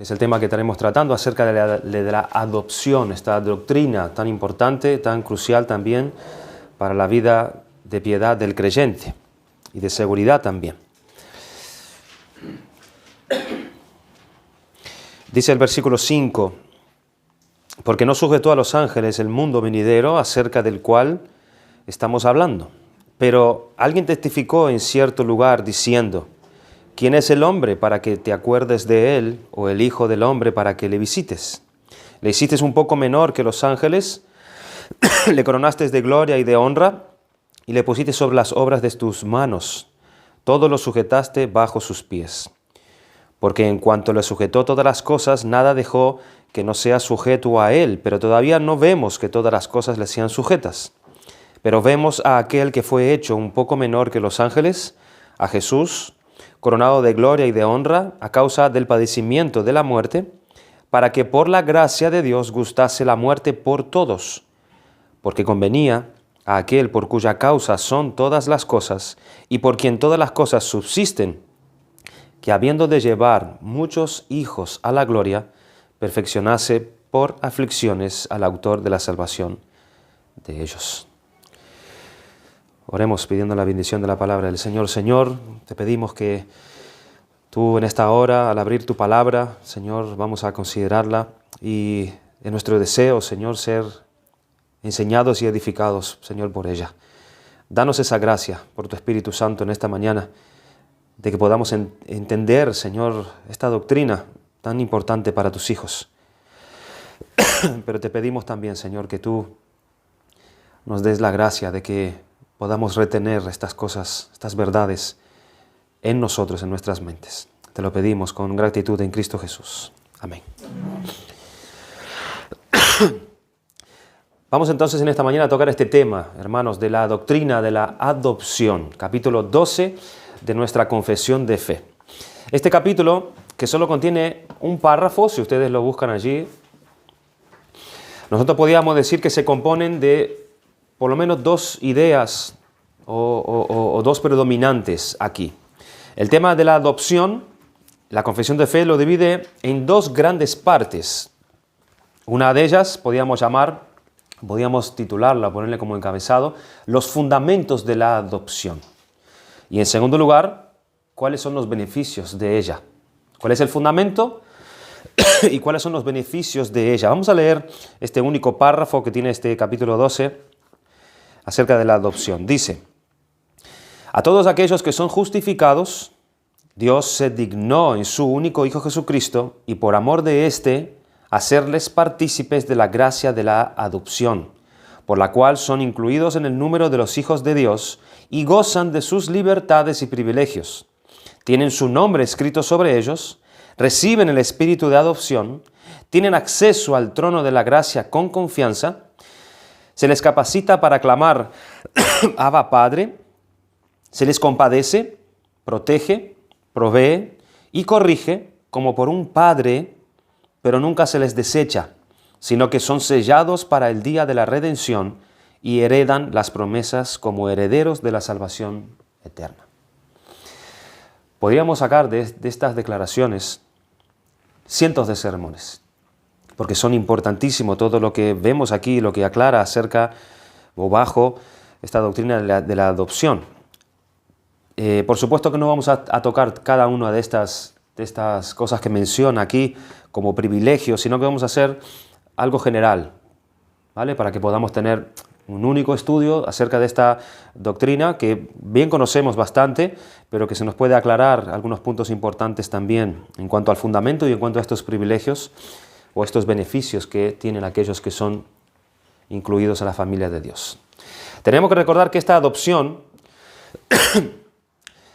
que es el tema que estaremos tratando acerca de la adopción, esta doctrina tan importante, tan crucial también para la vida de piedad del creyente y de seguridad también. Dice el versículo 5, porque no sujetó a los ángeles el mundo venidero acerca del cual estamos hablando. Pero alguien testificó en cierto lugar diciendo, ¿quién es el hombre para que te acuerdes de él, o el hijo del hombre para que le visites? Le hiciste un poco menor que los ángeles, le coronaste de gloria y de honra, y le pusiste sobre las obras de tus manos. Todo lo sujetaste bajo sus pies. Porque en cuanto le sujetó todas las cosas, nada dejó que no sea sujeto a él, pero todavía no vemos que todas las cosas le sean sujetas. Pero vemos a aquel que fue hecho un poco menor que los ángeles, a Jesús, coronado de gloria y de honra a causa del padecimiento de la muerte, para que por la gracia de Dios gustase la muerte por todos, porque convenía a aquel por cuya causa son todas las cosas, y por quien todas las cosas subsisten, que habiendo de llevar muchos hijos a la gloria, perfeccionase por aflicciones al autor de la salvación de ellos. Oremos pidiendo la bendición de la palabra del Señor. Señor, te pedimos que tú en esta hora, al abrir tu palabra, Señor, vamos a considerarla y en nuestro deseo, Señor, ser enseñados y edificados, Señor, por ella. Danos esa gracia por tu Espíritu Santo en esta mañana, de que podamos entender, Señor, esta doctrina tan importante para tus hijos. Pero te pedimos también, Señor, que tú nos des la gracia de que podamos retener estas cosas, estas verdades en nosotros, en nuestras mentes. Te lo pedimos con gratitud en Cristo Jesús. Amén. Vamos entonces en esta mañana a tocar este tema, hermanos, de la doctrina de la adopción, capítulo 12 de nuestra confesión de fe. Este capítulo, que solo contiene un párrafo, si ustedes lo buscan allí, nosotros podríamos decir que se componen de por lo menos dos ideas o dos predominantes aquí. El tema de la adopción, la confesión de fe lo divide en dos grandes partes. Una de ellas podríamos titularla, ponerle como encabezado, los fundamentos de la adopción. Y en segundo lugar, ¿cuáles son los beneficios de ella? ¿Cuál es el fundamento y cuáles son los beneficios de ella? Vamos a leer este único párrafo que tiene este capítulo 12 acerca de la adopción. Dice, a todos aquellos que son justificados, Dios se dignó en su único Hijo Jesucristo y por amor de éste hacerles partícipes de la gracia de la adopción, por la cual son incluidos en el número de los hijos de Dios y gozan de sus libertades y privilegios. Tienen su nombre escrito sobre ellos, reciben el espíritu de adopción, tienen acceso al trono de la gracia con confianza, se les capacita para clamar Abba Padre, se les compadece, protege, provee y corrige como por un padre, pero nunca se les desecha, sino que son sellados para el día de la redención y heredan las promesas como herederos de la salvación eterna. Podríamos sacar de estas declaraciones cientos de sermones, porque son importantísimos todo lo que vemos aquí, lo que aclara acerca o bajo esta doctrina de la adopción. Por supuesto que no vamos a tocar cada una de estas cosas que menciona aquí como privilegios, sino que vamos a hacer algo general, ¿vale? Para que podamos tener un único estudio acerca de esta doctrina que bien conocemos bastante, pero que se nos puede aclarar algunos puntos importantes también en cuanto al fundamento y en cuanto a estos privilegios o estos beneficios que tienen aquellos que son incluidos en la familia de Dios. Tenemos que recordar que esta adopción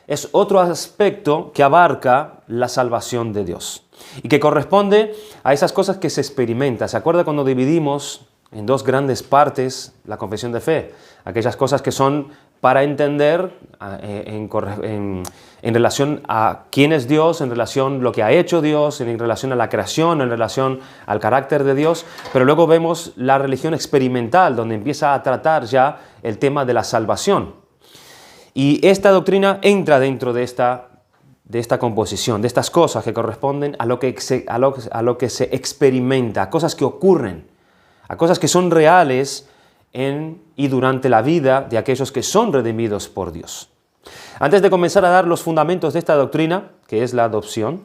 es otro aspecto que abarca la salvación de Dios y que corresponde a esas cosas que se experimentan. ¿Se acuerda cuando dividimos en dos grandes partes la confesión de fe? Aquellas cosas que son para entender en relación a quién es Dios, en relación a lo que ha hecho Dios, en relación a la creación, en relación al carácter de Dios, pero luego vemos la religión experimental, donde empieza a tratar ya el tema de la salvación. Y esta doctrina entra dentro de esta de esta composición, de estas cosas que corresponden a lo que se experimenta, a cosas que ocurren, a cosas que son reales en y durante la vida de aquellos que son redimidos por Dios. Antes de comenzar a dar los fundamentos de esta doctrina, que es la adopción,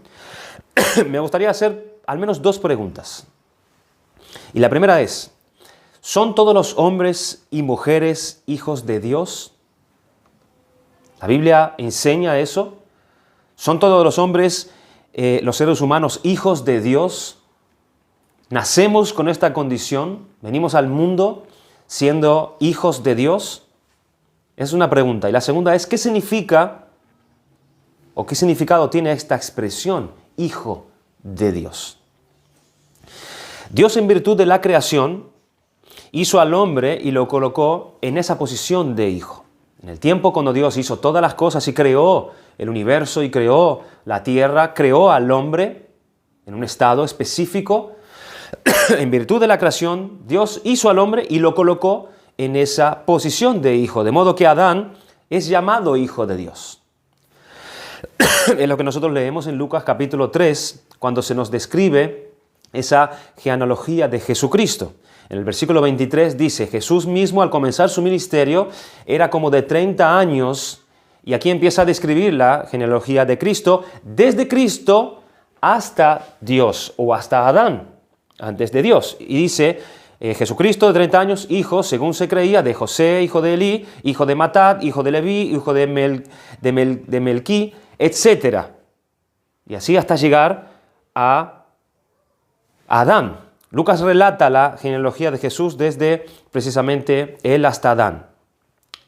me gustaría hacer al menos dos preguntas. Y la primera es, ¿son todos los hombres y mujeres hijos de Dios? ¿La Biblia enseña eso? ¿Son todos los hombres, los seres humanos, hijos de Dios? ¿Nacemos con esta condición? ¿Venimos al mundo siendo hijos de Dios? Es una pregunta. Y la segunda es, ¿qué significa o qué significado tiene esta expresión, hijo de Dios? Dios, en virtud de la creación, hizo al hombre y lo colocó en esa posición de hijo. En el tiempo cuando Dios hizo todas las cosas y creó el universo y creó la tierra, creó al hombre en un estado específico. En virtud de la creación, Dios hizo al hombre y lo colocó en esa posición de hijo, de modo que Adán es llamado hijo de Dios. Es lo que nosotros leemos en Lucas capítulo 3, cuando se nos describe esa genealogía de Jesucristo. En el versículo 23 dice, Jesús mismo al comenzar su ministerio era como de 30 años, y aquí empieza a describir la genealogía de Cristo, desde Cristo hasta Dios, o hasta Adán, antes de Dios. Y dice, Jesucristo de 30 años, hijo, según se creía, de José, hijo de Elí, hijo de Matat, hijo de Leví, hijo de Melquí, etc. Y así hasta llegar a Adán. Lucas relata la genealogía de Jesús desde precisamente él hasta Adán.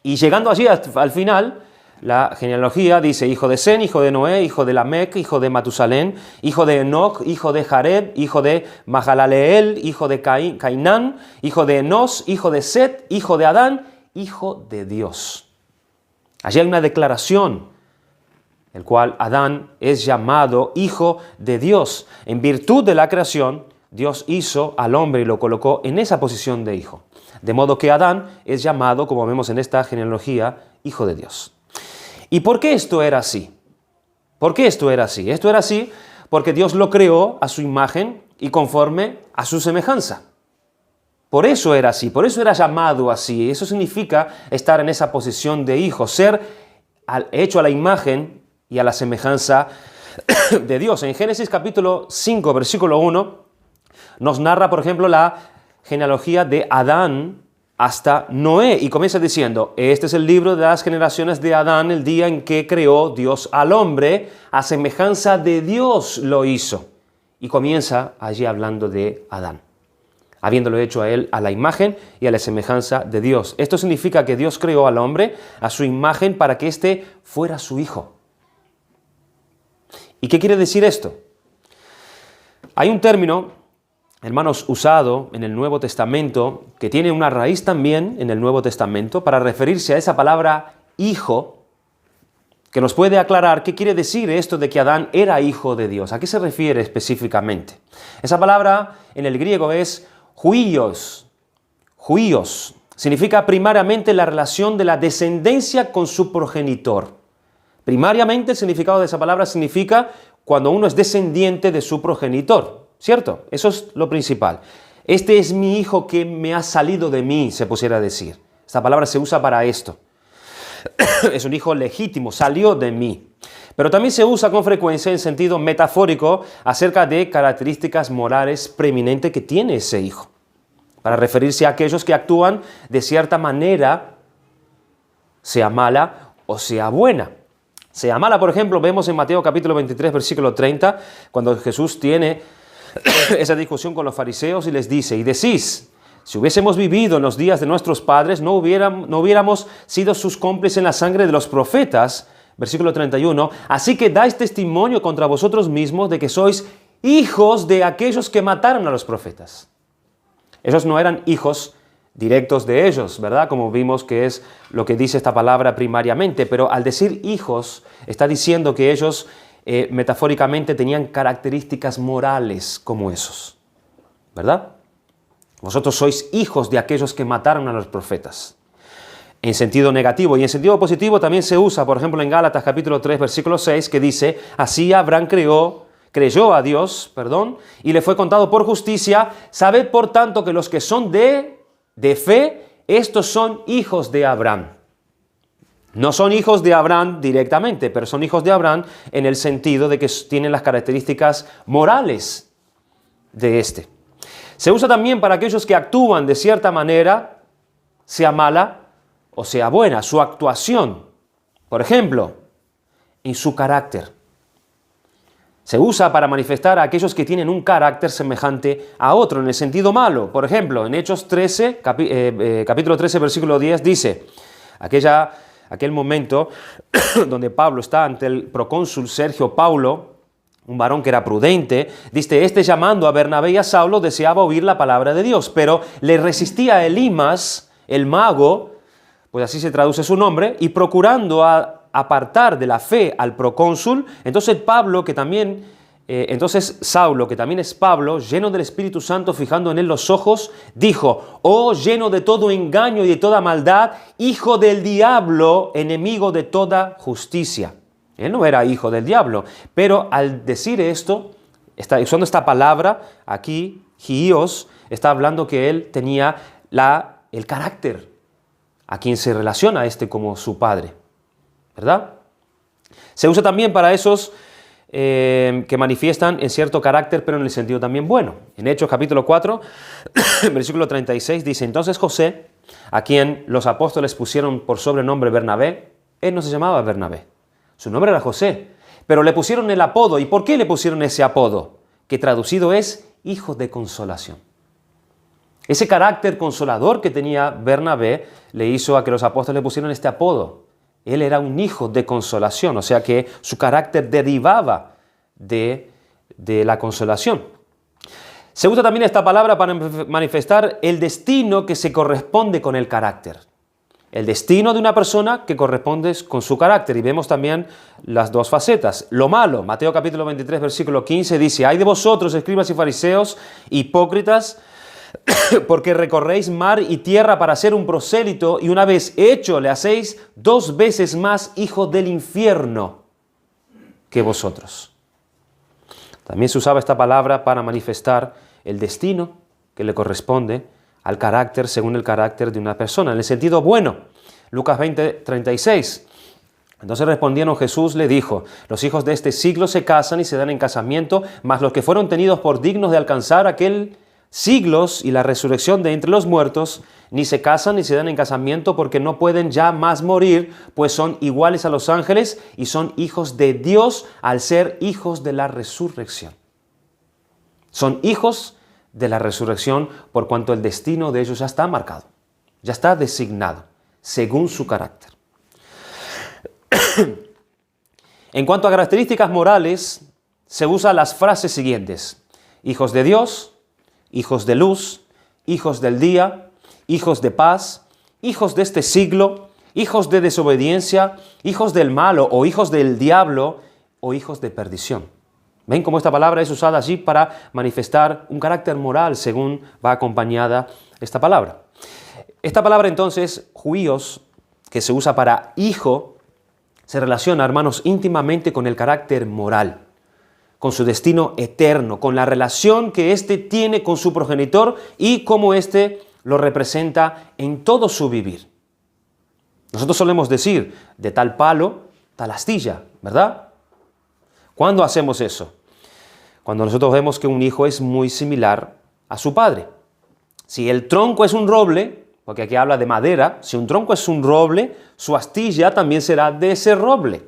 Y llegando allí al final, la genealogía dice hijo de Sen, hijo de Noé, hijo de Lamec, hijo de Matusalén, hijo de Enoc, hijo de Jared, hijo de Mahalaleel, hijo de Cainán, hijo de Enos, hijo de Set, hijo de Adán, hijo de Dios. Allí hay una declaración, el cual Adán es llamado hijo de Dios. En virtud de la creación, Dios hizo al hombre y lo colocó en esa posición de hijo. De modo que Adán es llamado, como vemos en esta genealogía, hijo de Dios. ¿Y por qué esto era así? ¿Por qué esto era así? Esto era así porque Dios lo creó a su imagen y conforme a su semejanza. Por eso era así, por eso era llamado así. Eso significa estar en esa posición de hijo, ser hecho a la imagen y a la semejanza de Dios. En Génesis capítulo 5, versículo 1, nos narra, por ejemplo, la genealogía de Adán hasta Noé, y comienza diciendo, este es el libro de las generaciones de Adán, el día en que creó Dios al hombre, a semejanza de Dios lo hizo. Y comienza allí hablando de Adán, habiéndolo hecho a él a la imagen y a la semejanza de Dios. Esto significa que Dios creó al hombre a su imagen para que éste fuera su hijo. ¿Y qué quiere decir esto? Hay un término, hermanos, usado en el Nuevo Testamento, que tiene una raíz también en el Nuevo Testamento, para referirse a esa palabra hijo, que nos puede aclarar qué quiere decir esto de que Adán era hijo de Dios. ¿A qué se refiere específicamente? Esa palabra en el griego es huios. Huios significa primariamente la relación de la descendencia con su progenitor. Primariamente el significado de esa palabra significa cuando uno es descendiente de su progenitor. ¿Cierto? Eso es lo principal. Este es mi hijo que me ha salido de mí, se pusiera a decir. Esta palabra se usa para esto. Es un hijo legítimo, salió de mí. Pero también se usa con frecuencia en sentido metafórico acerca de características morales preeminentes que tiene ese hijo, para referirse a aquellos que actúan de cierta manera, sea mala o sea buena. Sea mala, por ejemplo, vemos en Mateo capítulo 23, versículo 30, cuando Jesús tiene esa discusión con los fariseos y les dice, y decís, si hubiésemos vivido en los días de nuestros padres, no hubiéramos sido sus cómplices en la sangre de los profetas, versículo 31, así que dais testimonio contra vosotros mismos de que sois hijos de aquellos que mataron a los profetas. Esos no eran hijos directos de ellos, ¿verdad? Como vimos que es lo que dice esta palabra primariamente, pero al decir hijos, está diciendo que ellos metafóricamente tenían características morales como esos, ¿verdad? Vosotros sois hijos de aquellos que mataron a los profetas. en sentido negativo. Y en sentido positivo también se usa, por ejemplo, en Gálatas capítulo 3, versículo 6, que dice, así Abraham creyó a Dios, y le fue contado por justicia. Sabed, por tanto, que los que son de fe, estos son hijos de Abraham. No son hijos de Abraham directamente, pero son hijos de Abraham en el sentido de que tienen las características morales de este. Se usa también para aquellos que actúan de cierta manera, sea mala o sea buena, su actuación. Por ejemplo, en su carácter. Se usa para manifestar a aquellos que tienen un carácter semejante a otro, en el sentido malo. Por ejemplo, en Hechos 13, capítulo 13, versículo 10, dice, aquel momento donde Pablo está ante el procónsul Sergio Paulo, un varón que era prudente, dice, este llamando a Bernabé y a Saulo deseaba oír la palabra de Dios, pero le resistía Elimas, el mago, pues así se traduce su nombre, y procurando apartar de la fe al procónsul, entonces Saulo, que también es Pablo, lleno del Espíritu Santo, fijando en él los ojos, dijo, oh lleno de todo engaño y de toda maldad, hijo del diablo, enemigo de toda justicia. Él no era hijo del diablo, pero al decir esto, está usando esta palabra aquí, hios, está hablando que él tenía el carácter a quien se relaciona a este como su padre, ¿verdad? Se usa también para esos que manifiestan en cierto carácter, pero en el sentido también bueno. En Hechos capítulo 4, versículo 36, dice, entonces José, a quien los apóstoles pusieron por sobrenombre Bernabé, él no se llamaba Bernabé, su nombre era José, pero le pusieron el apodo. ¿Y por qué le pusieron ese apodo? Que traducido es hijo de consolación. Ese carácter consolador que tenía Bernabé le hizo a que los apóstoles le pusieran este apodo. Él era un hijo de consolación, o sea que su carácter derivaba de la consolación. Se usa también esta palabra para manifestar el destino que se corresponde con el carácter. El destino de una persona que corresponde con su carácter. Y vemos también las dos facetas. Lo malo, Mateo capítulo 23, versículo 15, dice, ay de vosotros, escribas y fariseos, hipócritas, porque recorréis mar y tierra para ser un prosélito, y una vez hecho le hacéis 2 veces más hijo del infierno que vosotros. También se usaba esta palabra para manifestar el destino que le corresponde al carácter según el carácter de una persona, en el sentido bueno. Lucas 20, 36. Entonces respondiendo Jesús le dijo, los hijos de este siglo se casan y se dan en casamiento, mas los que fueron tenidos por dignos de alcanzar aquel siglos y la resurrección de entre los muertos, ni se casan ni se dan en casamiento porque no pueden ya más morir, pues son iguales a los ángeles y son hijos de Dios al ser hijos de la resurrección. Son hijos de la resurrección por cuanto el destino de ellos ya está marcado, ya está designado, según su carácter. En cuanto a características morales, se usan las frases siguientes: hijos de Dios, hijos de luz, hijos del día, hijos de paz, hijos de este siglo, hijos de desobediencia, hijos del malo o hijos del diablo o hijos de perdición. ¿Ven cómo esta palabra es usada allí para manifestar un carácter moral según va acompañada esta palabra? Esta palabra entonces, huios, que se usa para hijo, se relaciona, hermanos, íntimamente con el carácter moral, con su destino eterno, con la relación que éste tiene con su progenitor y cómo éste lo representa en todo su vivir. Nosotros solemos decir, de tal palo, tal astilla, ¿verdad? ¿Cuándo hacemos eso? Cuando nosotros vemos que un hijo es muy similar a su padre. Si el tronco es un roble, porque aquí habla de madera, si un tronco es un roble, su astilla también será de ese roble.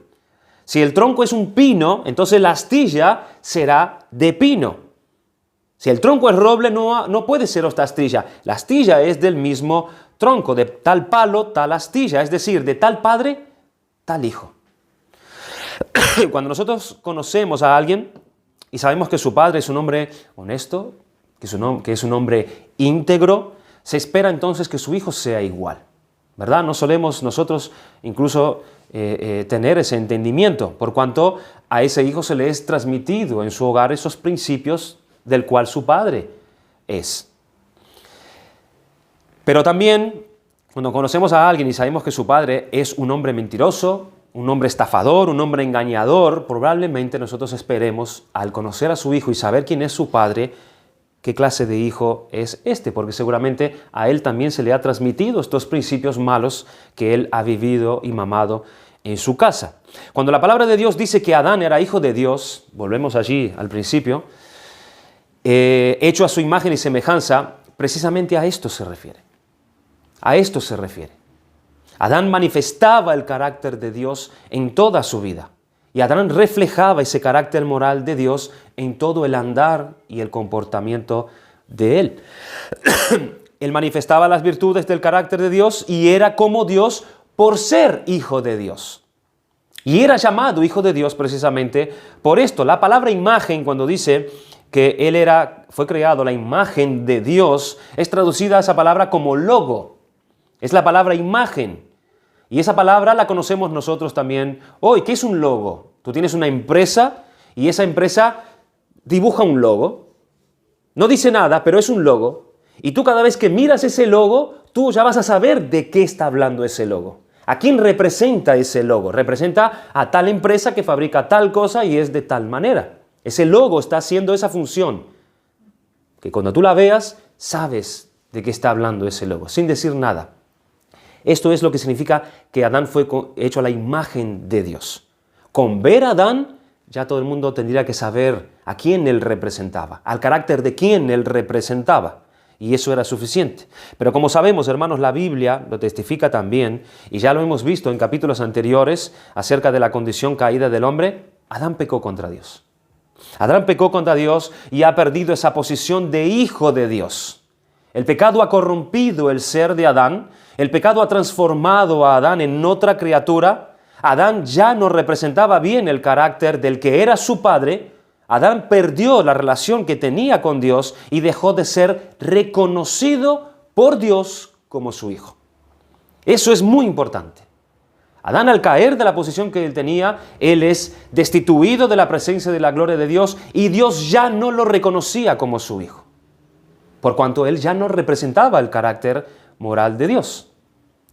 Si el tronco es un pino, entonces la astilla será de pino. Si el tronco es roble, no puede ser otra astilla. La astilla es del mismo tronco, de tal palo, tal astilla, es decir, de tal padre, tal hijo. Cuando nosotros conocemos a alguien y sabemos que su padre es un hombre honesto, que es un hombre íntegro, se espera entonces que su hijo sea igual, ¿verdad? No solemos nosotros incluso tener ese entendimiento, por cuanto a ese hijo se le es transmitido en su hogar esos principios del cual su padre es. Pero también Cuando conocemos a alguien y sabemos que su padre es un hombre mentiroso, un hombre estafador, un hombre engañador, probablemente nosotros esperemos, al conocer a su hijo y saber quién es su padre, qué clase de hijo es este, porque seguramente a él también se le ha transmitido estos principios malos que él ha vivido y mamado en su casa. Cuando la palabra de Dios dice que Adán era hijo de Dios, volvemos allí al principio, hecho a su imagen y semejanza, precisamente a esto se refiere. A esto se refiere. Adán manifestaba el carácter de Dios en toda su vida. Y Adán reflejaba ese carácter moral de Dios en todo el andar y el comportamiento de él. Él manifestaba las virtudes del carácter de Dios y era como Dios por ser hijo de Dios. Y era llamado hijo de Dios precisamente por esto. La palabra imagen, cuando dice que él fue creado a la imagen de Dios, es traducida esa palabra como logo. Es la palabra imagen. Y esa palabra la conocemos nosotros también hoy. ¿Qué es un logo? Tú tienes una empresa y esa empresa dibuja un logo. No dice nada, pero es un logo. Y tú cada vez que miras ese logo, tú ya vas a saber de qué está hablando ese logo. ¿A quién representa ese logo? Representa a tal empresa que fabrica tal cosa y es de tal manera. Ese logo está haciendo esa función. Que cuando tú la veas, sabes de qué está hablando ese logo, sin decir nada. Esto es lo que significa que Adán fue hecho a la imagen de Dios. Con ver a Adán, ya todo el mundo tendría que saber a quién él representaba, al carácter de quién él representaba. Y eso era suficiente. Pero como sabemos, hermanos, la Biblia lo testifica también, y ya lo hemos visto en capítulos anteriores acerca de la condición caída del hombre, Adán pecó contra Dios. Adán pecó contra Dios y ha perdido esa posición de hijo de Dios. El pecado ha corrompido el ser de Adán, el pecado ha transformado a Adán en otra criatura. Adán ya no representaba bien el carácter del que era su padre. Adán perdió la relación que tenía con Dios y dejó de ser reconocido por Dios como su hijo. Eso es muy importante. Adán, al caer de la posición que él tenía, él es destituido de la presencia de la gloria de Dios y Dios ya no lo reconocía como su hijo, por cuanto él ya no representaba el carácter moral de Dios.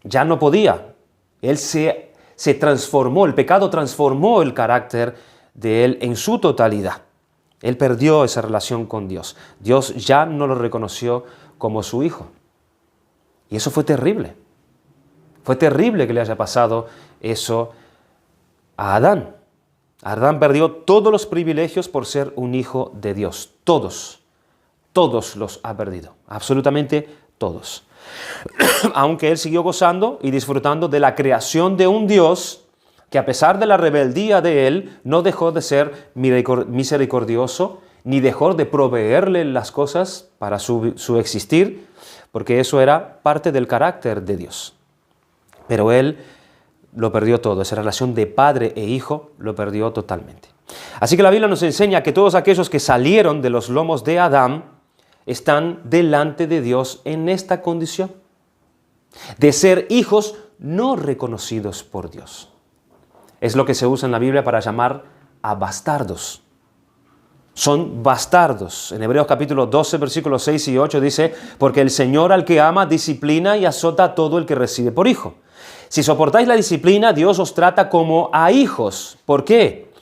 Ya no podía. Él se transformó, el pecado transformó el carácter de él en su totalidad. Él perdió esa relación con Dios. Dios ya no lo reconoció como su hijo. Y eso fue terrible. Fue terrible que le haya pasado eso a Adán. Adán perdió todos los privilegios por ser un hijo de Dios. Todos los ha perdido. Absolutamente todos. Aunque él siguió gozando y disfrutando de la creación de un Dios que, a pesar de la rebeldía de él, no dejó de ser misericordioso, ni dejó de proveerle las cosas para su existir, porque eso era parte del carácter de Dios. Pero él lo perdió todo, esa relación de padre e hijo lo perdió totalmente. Así que la Biblia nos enseña que todos aquellos que salieron de los lomos de Adán están delante de Dios en esta condición de ser hijos no reconocidos por Dios. Es lo que se usa en la Biblia para llamar a bastardos. Son bastardos. En Hebreos capítulo 12, versículos 6 y 8 dice: porque el Señor al que ama disciplina y azota a todo el que recibe por hijo. Si soportáis la disciplina, Dios os trata como a hijos. ¿Por qué?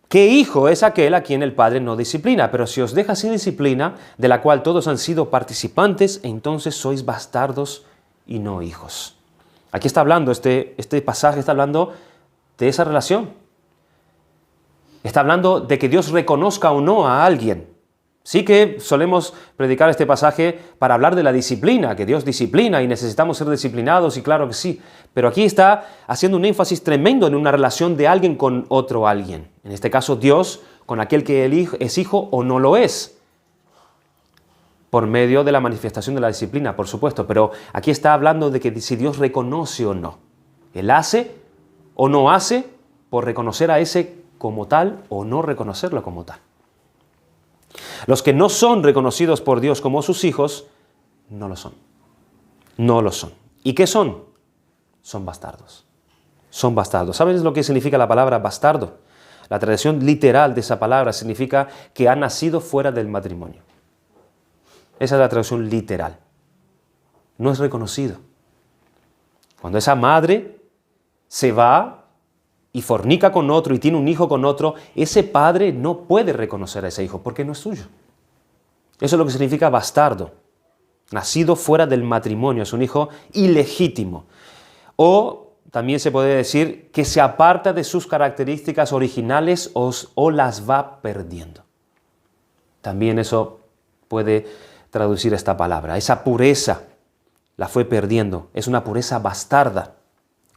¿Qué hijo es aquel a quien el Padre no disciplina? Pero si os deja sin disciplina, de la cual todos han sido participantes, entonces sois bastardos y no hijos. Aquí está hablando, este pasaje está hablando de esa relación. Está hablando de que Dios reconozca o no a alguien. Sí que solemos predicar este pasaje para hablar de la disciplina, que Dios disciplina y necesitamos ser disciplinados, y claro que sí. Pero aquí está haciendo un énfasis tremendo en una relación de alguien con otro alguien. En este caso, Dios con aquel que es hijo o no lo es. Por medio de la manifestación de la disciplina, por supuesto. Pero aquí está hablando de que si Dios reconoce o no. Él hace o no hace por reconocer a ese como tal o no reconocerlo como tal. Los que no son reconocidos por Dios como sus hijos, no lo son. No lo son. ¿Y qué son? Son bastardos. Son bastardos. ¿Sabes lo que significa la palabra bastardo? La traducción literal de esa palabra significa que ha nacido fuera del matrimonio. Esa es la traducción literal. No es reconocido. Cuando esa madre se va y fornica con otro y tiene un hijo con otro, ese padre no puede reconocer a ese hijo porque no es suyo. Eso es lo que significa bastardo. Nacido fuera del matrimonio, es un hijo ilegítimo. O también se puede decir que se aparta de sus características originales o las va perdiendo. También eso puede traducir esta palabra. Esa pureza la fue perdiendo. Es una pureza bastarda.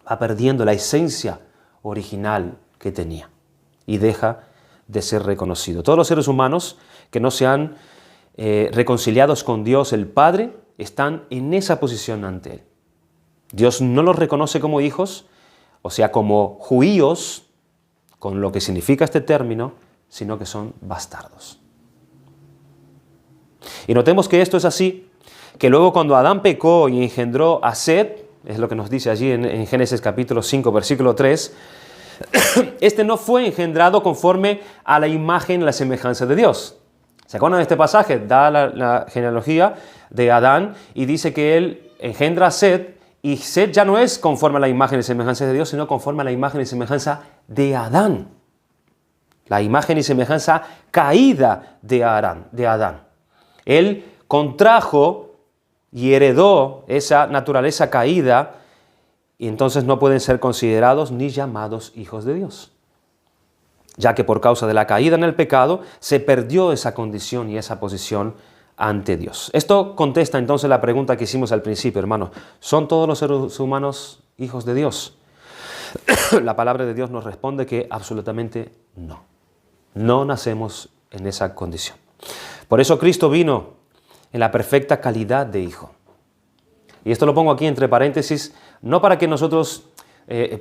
Va perdiendo la esencia original que tenía y deja de ser reconocido. Todos los seres humanos que no se han reconciliados con Dios el Padre están en esa posición ante Él. Dios no los reconoce como hijos, o sea, como juíos, con lo que significa este término, sino que son bastardos. Y notemos que esto es así, que luego cuando Adán pecó y engendró a Set, es lo que nos dice allí en Génesis capítulo 5, versículo 3, este no fue engendrado conforme a la imagen y la semejanza de Dios. ¿Se acuerdan de este pasaje? Da la genealogía de Adán y dice que él engendra a Set, y Set ya no es conforme a la imagen y semejanza de Dios, sino conforme a la imagen y semejanza de Adán. La imagen y semejanza caída de Adán. Él contrajo y heredó esa naturaleza caída y entonces no pueden ser considerados ni llamados hijos de Dios, ya que por causa de la caída en el pecado se perdió esa condición y esa posición ante Dios. Esto contesta entonces la pregunta que hicimos al principio, hermanos. ¿Son todos los seres humanos hijos de Dios? La palabra de Dios nos responde que absolutamente no. No nacemos en esa condición. Por eso Cristo vino en la perfecta calidad de hijo. Y esto lo pongo aquí entre paréntesis, no para que nosotros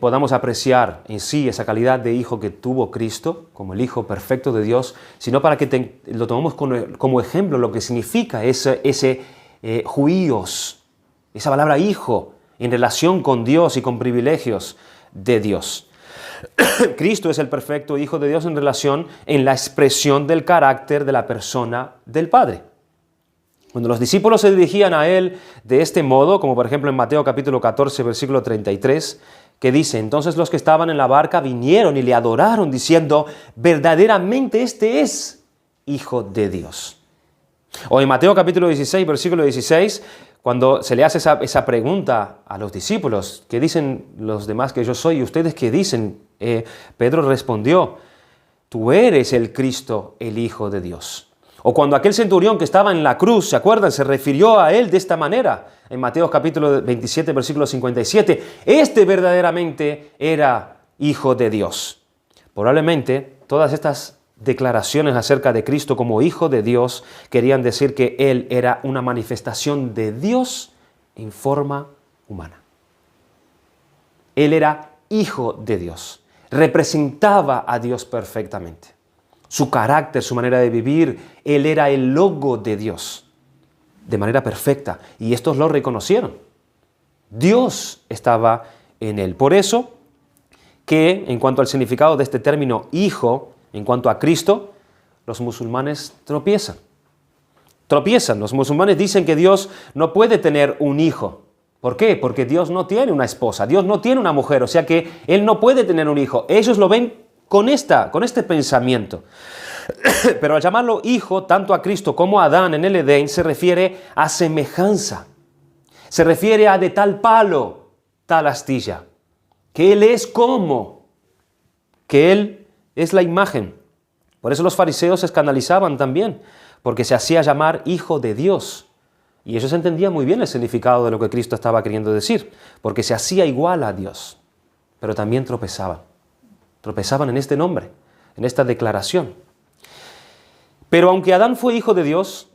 podamos apreciar en sí esa calidad de hijo que tuvo Cristo, como el Hijo perfecto de Dios, sino para que lo tomemos como ejemplo lo que significa ese juíos, esa palabra hijo, en relación con Dios y con privilegios de Dios. Cristo es el perfecto Hijo de Dios en la expresión del carácter de la persona del Padre. Cuando los discípulos se dirigían a Él de este modo, como por ejemplo en Mateo capítulo 14, versículo 33, que dice: entonces los que estaban en la barca vinieron y le adoraron, diciendo: verdaderamente este es Hijo de Dios. O en Mateo capítulo 16, versículo 16, cuando se le hace esa pregunta a los discípulos: ¿qué dicen los demás que yo soy? ¿Y ustedes qué dicen? Pedro respondió: tú eres el Cristo, el Hijo de Dios. O cuando aquel centurión que estaba en la cruz, ¿se acuerdan? Se refirió a él de esta manera. En Mateo capítulo 27, versículo 57. Este verdaderamente era Hijo de Dios. Probablemente todas estas declaraciones acerca de Cristo como Hijo de Dios querían decir que Él era una manifestación de Dios en forma humana. Él era Hijo de Dios. Representaba a Dios perfectamente. Su carácter, su manera de vivir, Él era el logo de Dios, de manera perfecta. Y estos lo reconocieron. Dios estaba en Él. Por eso que, en cuanto al significado de este término hijo, en cuanto a Cristo, los musulmanes tropiezan. Los musulmanes dicen que Dios no puede tener un hijo. ¿Por qué? Porque Dios no tiene una esposa, Dios no tiene una mujer, o sea que Él no puede tener un hijo. Ellos lo ven con este pensamiento. Pero al llamarlo hijo, tanto a Cristo como a Adán en el Edén, se refiere a semejanza. Se refiere a de tal palo, tal astilla. Que Él es como, que Él es la imagen. Por eso los fariseos se escandalizaban también, porque se hacía llamar Hijo de Dios. Y ellos entendían muy bien el significado de lo que Cristo estaba queriendo decir, porque se hacía igual a Dios, pero también tropezaban. Tropezaban en este nombre, en esta declaración. Pero aunque Adán fue hijo de Dios,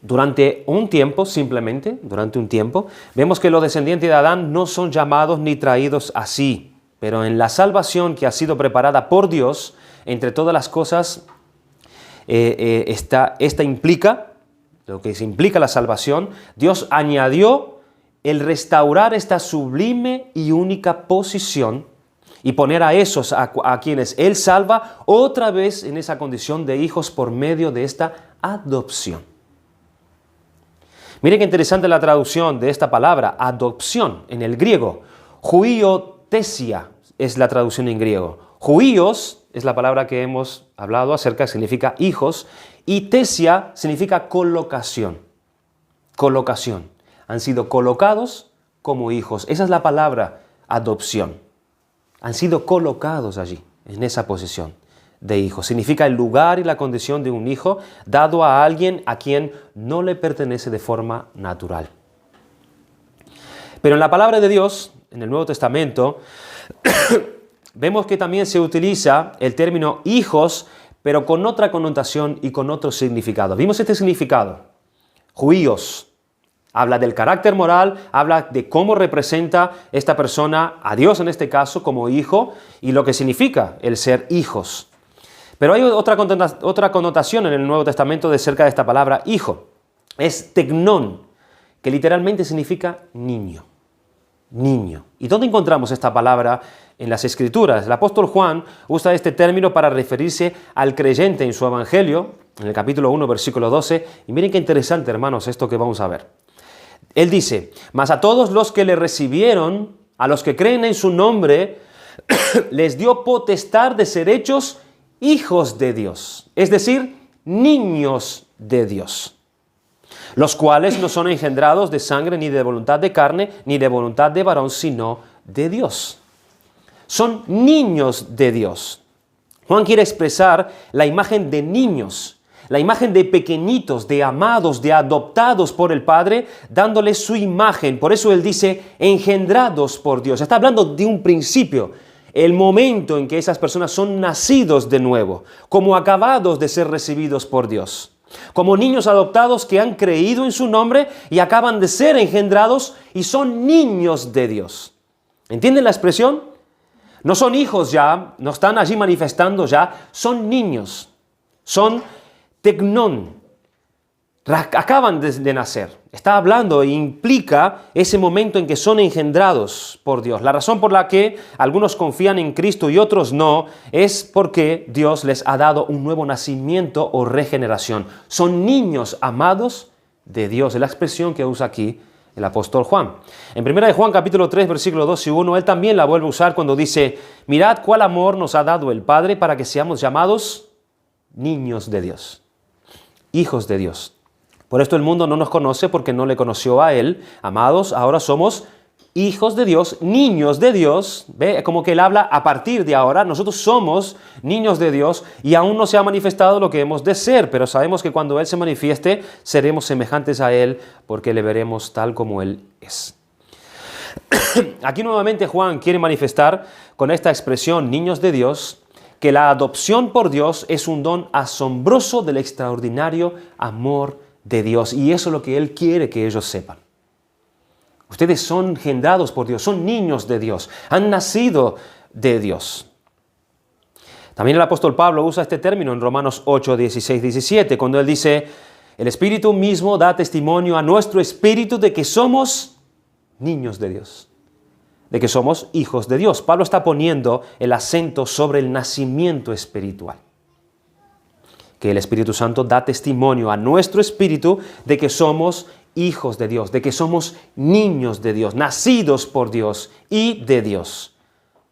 durante un tiempo, vemos que los descendientes de Adán no son llamados ni traídos así. Pero en la salvación que ha sido preparada por Dios, entre todas las cosas, esta implica, lo que se implica la salvación, Dios añadió el restaurar esta sublime y única posición y poner a esos a quienes Él salva otra vez en esa condición de hijos por medio de esta adopción. Mire qué interesante la traducción de esta palabra, adopción, en el griego. Huiothesia es la traducción en griego. Huios es la palabra que hemos hablado acerca, significa hijos, y thesia significa colocación. Colocación. Han sido colocados como hijos. Esa es la palabra adopción. Han sido colocados allí, en esa posición de hijo. Significa el lugar y la condición de un hijo dado a alguien a quien no le pertenece de forma natural. Pero en la palabra de Dios, en el Nuevo Testamento, vemos que también se utiliza el término hijos, pero con otra connotación y con otro significado. Vimos este significado. Huios. Habla del carácter moral, habla de cómo representa esta persona a Dios en este caso como hijo y lo que significa el ser hijos. Pero hay otra connotación en el Nuevo Testamento de cerca de esta palabra hijo. Es teknon, que literalmente significa niño. Niño. ¿Y dónde encontramos esta palabra en las Escrituras? El apóstol Juan usa este término para referirse al creyente en su evangelio, en el capítulo 1, versículo 12. Y miren qué interesante, hermanos, esto que vamos a ver. Él dice, mas a todos los que le recibieron, a los que creen en su nombre, les dio potestad de ser hechos hijos de Dios, es decir, niños de Dios, los cuales no son engendrados de sangre, ni de voluntad de carne, ni de voluntad de varón, sino de Dios. Son niños de Dios. Juan quiere expresar la imagen de niños, la imagen de pequeñitos, de amados, de adoptados por el Padre, dándoles su imagen. Por eso él dice, engendrados por Dios. Está hablando de un principio, el momento en que esas personas son nacidos de nuevo, como acabados de ser recibidos por Dios, como niños adoptados que han creído en su nombre y acaban de ser engendrados y son niños de Dios. ¿Entienden la expresión? No son hijos ya, no están allí manifestando ya, son niños, son teknon, acaban de nacer. Está hablando e implica ese momento en que son engendrados por Dios. La razón por la que algunos confían en Cristo y otros no es porque Dios les ha dado un nuevo nacimiento o regeneración. Son niños amados de Dios. Es la expresión que usa aquí el apóstol Juan. En 1 de Juan capítulo 3, versículo 2 y 1, él también la vuelve a usar cuando dice, mirad cuál amor nos ha dado el Padre para que seamos llamados niños de Dios. Hijos de Dios. Por esto el mundo no nos conoce porque no le conoció a Él. Amados, ahora somos hijos de Dios, niños de Dios. ¿Ve? Como que Él habla a partir de ahora. Nosotros somos niños de Dios y aún no se ha manifestado lo que hemos de ser. Pero sabemos que cuando Él se manifieste, seremos semejantes a Él porque le veremos tal como Él es. Aquí nuevamente Juan quiere manifestar con esta expresión, niños de Dios, que la adopción por Dios es un don asombroso del extraordinario amor de Dios. Y eso es lo que Él quiere que ellos sepan. Ustedes son engendrados por Dios, son niños de Dios, han nacido de Dios. También el apóstol Pablo usa este término en Romanos 8, 16, 17, cuando él dice, el Espíritu mismo da testimonio a nuestro espíritu de que somos niños de Dios, de que somos hijos de Dios. Pablo está poniendo el acento sobre el nacimiento espiritual. Que el Espíritu Santo da testimonio a nuestro espíritu de que somos hijos de Dios, de que somos niños de Dios, nacidos por Dios y de Dios.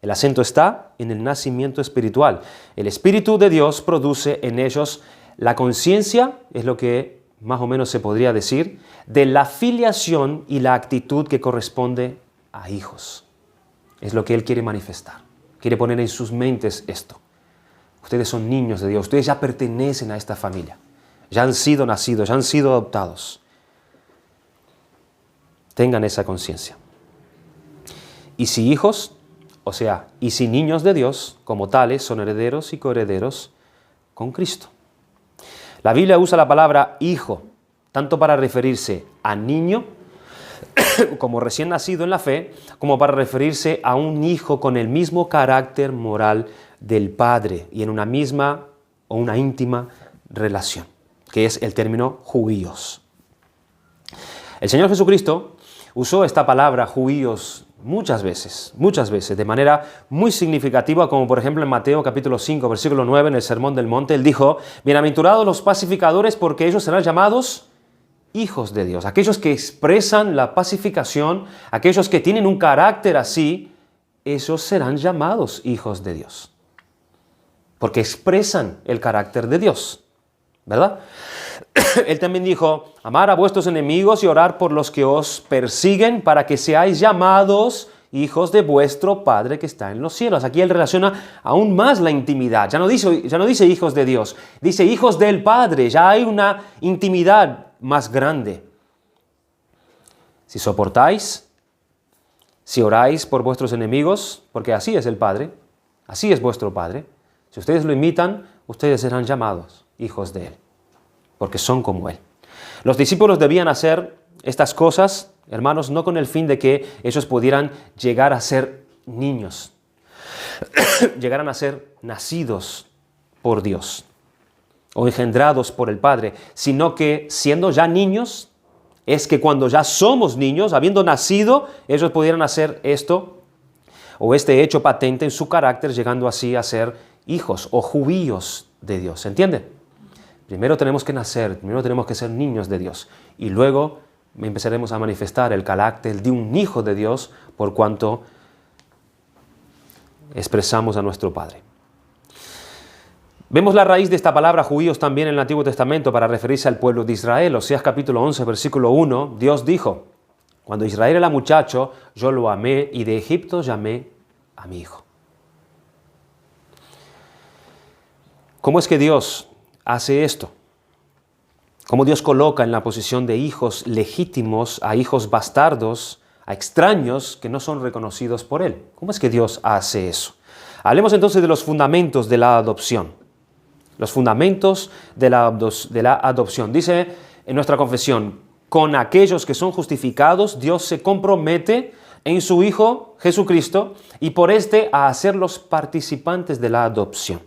El acento está en el nacimiento espiritual. El Espíritu de Dios produce en ellos la conciencia, es lo que más o menos se podría decir, de la filiación y la actitud que corresponde a hijos. Es lo que Él quiere manifestar. Quiere poner en sus mentes esto. Ustedes son niños de Dios. Ustedes ya pertenecen a esta familia. Ya han sido nacidos, ya han sido adoptados. Tengan esa conciencia. Y si hijos, o sea, y si niños de Dios, como tales, son herederos y coherederos con Cristo. La Biblia usa la palabra hijo, tanto para referirse a niño, como recién nacido en la fe, como para referirse a un hijo con el mismo carácter moral del Padre y en una misma o una íntima relación, que es el término judíos. El Señor Jesucristo usó esta palabra judíos muchas veces, de manera muy significativa, como por ejemplo en Mateo capítulo 5, versículo 9, en el Sermón del Monte, Él dijo, bienaventurados los pacificadores porque ellos serán llamados hijos de Dios. Aquellos que expresan la pacificación, aquellos que tienen un carácter así, esos serán llamados hijos de Dios. Porque expresan el carácter de Dios, ¿verdad? Él también dijo, amar a vuestros enemigos y orar por los que os persiguen para que seáis llamados hijos de vuestro Padre que está en los cielos. Aquí él relaciona aún más la intimidad. Ya no dice hijos de Dios, dice hijos del Padre. Ya hay una intimidad más grande. Si soportáis, si oráis por vuestros enemigos, porque así es el Padre, así es vuestro Padre. Si ustedes lo imitan, ustedes serán llamados hijos de Él, porque son como Él. Los discípulos debían hacer estas cosas, hermanos, no con el fin de que ellos pudieran llegar a ser niños, llegaran a ser nacidos por Dios o engendrados por el Padre, sino que siendo ya niños, es que cuando ya somos niños, habiendo nacido, ellos pudieran hacer esto o este hecho patente en su carácter, llegando así a ser hijos o judíos de Dios. ¿Se entiende? Primero tenemos que nacer, primero tenemos que ser niños de Dios y luego empezaremos a manifestar el carácter de un hijo de Dios por cuanto expresamos a nuestro Padre. Vemos la raíz de esta palabra judíos también en el Antiguo Testamento para referirse al pueblo de Israel. Oseas capítulo 11, versículo 1, Dios dijo, cuando Israel era muchacho, yo lo amé y de Egipto llamé a mi hijo. ¿Cómo es que Dios hace esto? ¿Cómo Dios coloca en la posición de hijos legítimos a hijos bastardos, a extraños que no son reconocidos por Él? ¿Cómo es que Dios hace eso? Hablemos entonces de los fundamentos de la adopción. Los fundamentos de la adopción. Dice en nuestra confesión, con aquellos que son justificados, Dios se compromete en su Hijo Jesucristo y por este a hacerlos participantes de la adopción.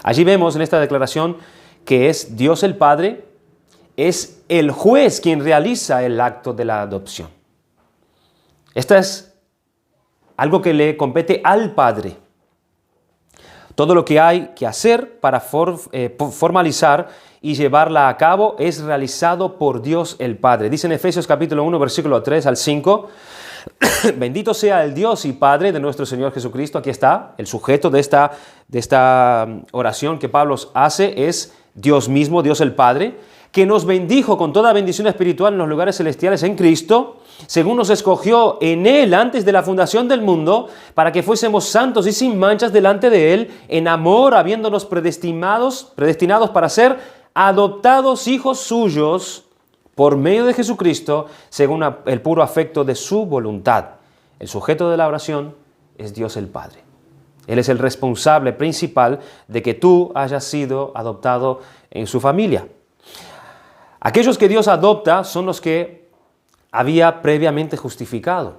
Allí vemos en esta declaración que es Dios el Padre, es el juez quien realiza el acto de la adopción. Esto es algo que le compete al Padre. Todo lo que hay que hacer para formalizar y llevarla a cabo es realizado por Dios el Padre. Dice en Efesios capítulo 1, versículo 3 al 5, bendito sea el Dios y Padre de nuestro Señor Jesucristo. Aquí está, el sujeto de esta oración que Pablo hace es Dios mismo, Dios el Padre, que nos bendijo con toda bendición espiritual en los lugares celestiales en Cristo, según nos escogió en Él antes de la fundación del mundo, para que fuésemos santos y sin manchas delante de Él, en amor, habiéndonos predestinados para ser adoptados hijos suyos por medio de Jesucristo, según el puro afecto de su voluntad. El sujeto de la oración es Dios el Padre. Él es el responsable principal de que tú hayas sido adoptado en su familia. Aquellos que Dios adopta son los que había previamente justificado.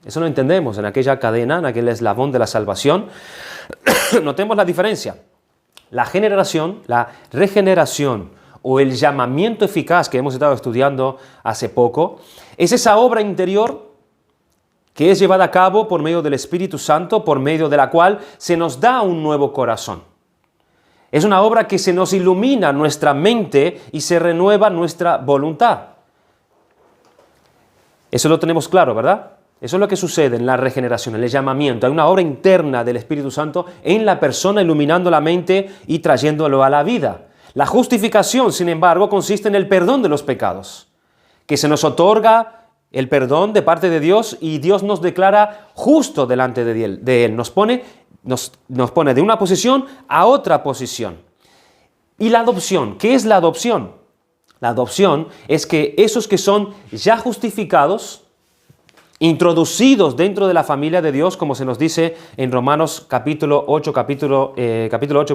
Eso lo entendemos en aquella cadena, en aquel eslabón de la salvación. Notemos la diferencia. La regeneración o el llamamiento eficaz que hemos estado estudiando hace poco es esa obra interior que es llevada a cabo por medio del Espíritu Santo, por medio de la cual se nos da un nuevo corazón. Es una obra que se nos ilumina nuestra mente y se renueva nuestra voluntad. Eso lo tenemos claro, ¿verdad? Eso es lo que sucede en la regeneración, en el llamamiento. Hay una obra interna del Espíritu Santo en la persona, iluminando la mente y trayéndolo a la vida. La justificación, sin embargo, consiste en el perdón de los pecados, que se nos otorga el perdón de parte de Dios y Dios nos declara justo delante de Él. Nos pone de una posición a otra posición. ¿Y la adopción? ¿Qué es la adopción? La adopción es que esos que son ya justificados, introducidos dentro de la familia de Dios, como se nos dice en Romanos capítulo 8,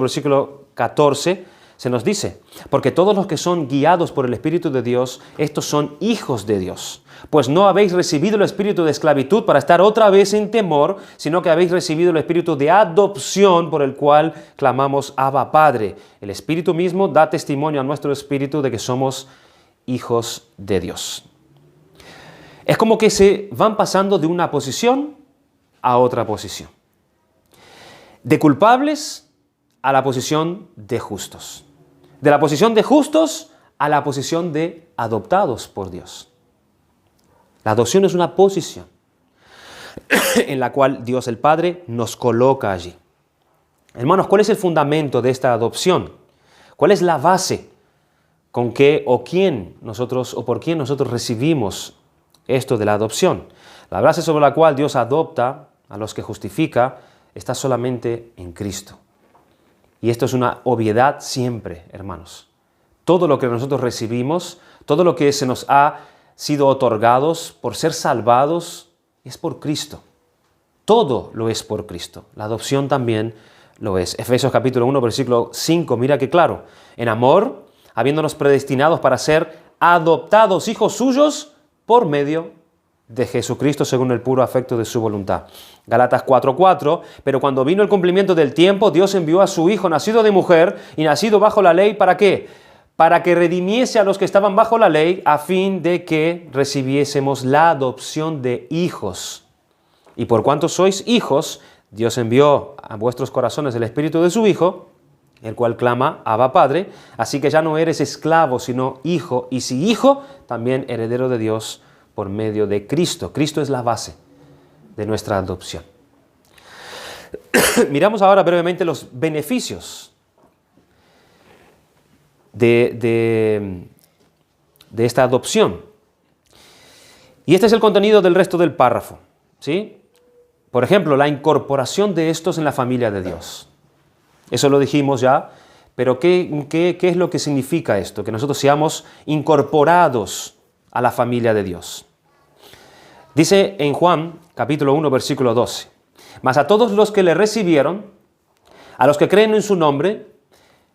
versículo 14, se nos dice, porque todos los que son guiados por el Espíritu de Dios, estos son hijos de Dios. Pues no habéis recibido el espíritu de esclavitud para estar otra vez en temor, sino que habéis recibido el espíritu de adopción por el cual clamamos Abba Padre. El Espíritu mismo da testimonio a nuestro espíritu de que somos hijos de Dios. Es como que se van pasando de una posición a otra posición. De culpables a la posición de justos. De la posición de justos a la posición de adoptados por Dios. La adopción es una posición en la cual Dios el Padre nos coloca allí. Hermanos, ¿cuál es el fundamento de esta adopción? ¿Cuál es la base con qué o quién nosotros o por quién nosotros recibimos esto de la adopción? La base sobre la cual Dios adopta a los que justifica está solamente en Cristo. Y esto es una obviedad siempre, hermanos. Todo lo que nosotros recibimos, todo lo que se nos ha sido otorgados por ser salvados, es por Cristo. Todo lo es por Cristo. La adopción también lo es. Efesios capítulo 1, versículo 5, mira que claro. En amor, habiéndonos predestinados para ser adoptados hijos suyos por medio de Jesucristo según el puro afecto de su voluntad. Gálatas 4:4, pero cuando vino el cumplimiento del tiempo, Dios envió a su Hijo, nacido de mujer y nacido bajo la ley, ¿para qué? Para que redimiese a los que estaban bajo la ley, a fin de que recibiésemos la adopción de hijos. Y por cuanto sois hijos, Dios envió a vuestros corazones el Espíritu de su Hijo, el cual clama, Abba Padre, así que ya no eres esclavo, sino hijo, y si hijo, también heredero de Dios por medio de Cristo. Cristo es la base de nuestra adopción. Miramos ahora brevemente los beneficios de esta adopción. Y este es el contenido del resto del párrafo, ¿sí? Por ejemplo, la incorporación de estos en la familia de Dios. Eso lo dijimos ya, pero ¿qué es lo que significa esto? Que nosotros seamos incorporados a la familia de Dios. Dice en Juan, capítulo 1, versículo 12, mas a todos los que le recibieron, a los que creen en su nombre,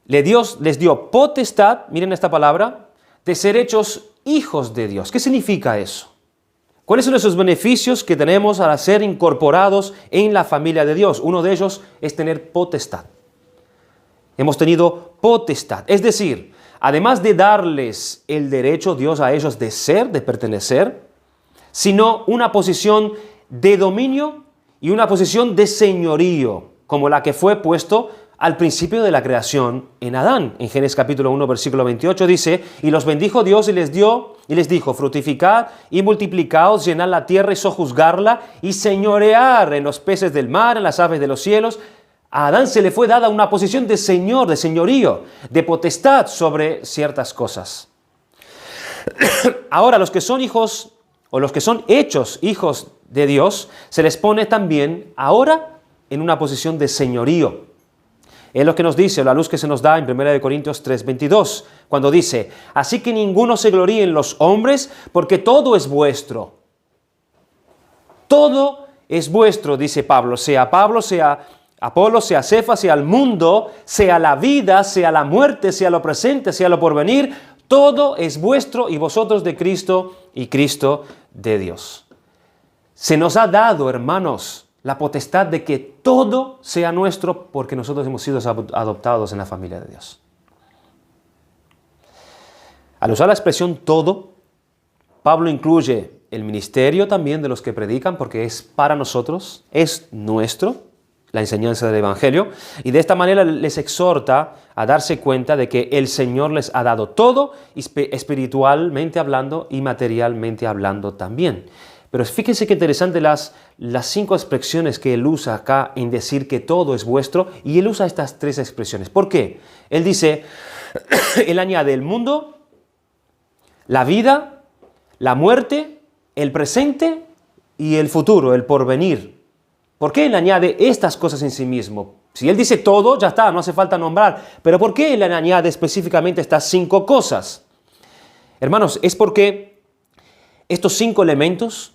les dio potestad, miren esta palabra, de ser hechos hijos de Dios. ¿Qué significa eso? ¿Cuáles son esos beneficios que tenemos al ser incorporados en la familia de Dios? Uno de ellos es tener potestad. Hemos tenido potestad, es decir, además de darles el derecho Dios a ellos de ser, de pertenecer, sino una posición de dominio y una posición de señorío, como la que fue puesto al principio de la creación en Adán. En Génesis capítulo 1, versículo 28 dice, y los bendijo Dios y les dijo, fructificad y multiplicaos, llenad la tierra y sojuzgarla y señorear en los peces del mar, en las aves de los cielos. A Adán se le fue dada una posición de señor, de señorío, de potestad sobre ciertas cosas. Ahora, los que son hijos o los que son hechos hijos de Dios, se les pone también ahora en una posición de señorío. Es lo que nos dice, la luz que se nos da en 1 Corintios 3:22, cuando dice, así que ninguno se gloríe en los hombres, porque todo es vuestro. Todo es vuestro, dice Pablo, sea Apolo, sea Cefas, sea el mundo, sea la vida, sea la muerte, sea lo presente, sea lo porvenir, todo es vuestro y vosotros de Cristo y Cristo de Dios. Se nos ha dado, hermanos, la potestad de que todo sea nuestro porque nosotros hemos sido adoptados en la familia de Dios. Al usar la expresión todo, Pablo incluye el ministerio también de los que predican porque es para nosotros, es nuestro, la enseñanza del Evangelio, y de esta manera les exhorta a darse cuenta de que el Señor les ha dado todo, espiritualmente hablando y materialmente hablando también. Pero fíjense qué interesante las 5 expresiones que él usa acá en decir que todo es vuestro, y él usa estas 3 expresiones. ¿Por qué? Él dice, él añade el mundo, la vida, la muerte, el presente y el futuro, el porvenir. ¿Por qué él añade estas cosas en sí mismo? Si él dice todo, ya está, no hace falta nombrar. Pero ¿por qué él añade específicamente estas 5 cosas? Hermanos, es porque estos 5 elementos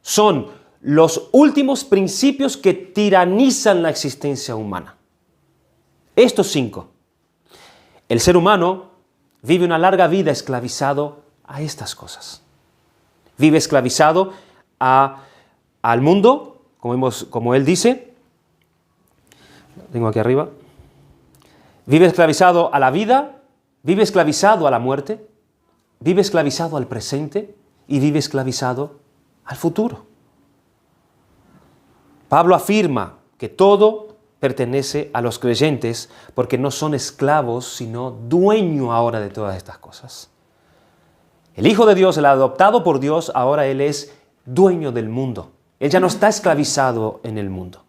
son los últimos principios que tiranizan la existencia humana. Estos 5. El ser humano vive una larga vida esclavizado a estas cosas. Vive esclavizado al mundo, como él dice, tengo aquí arriba, vive esclavizado a la vida, vive esclavizado a la muerte, vive esclavizado al presente y vive esclavizado al futuro. Pablo afirma que todo pertenece a los creyentes porque no son esclavos, sino dueño ahora de todas estas cosas. El Hijo de Dios, el adoptado por Dios, ahora Él es dueño del mundo. Él ya no está esclavizado en el mundo.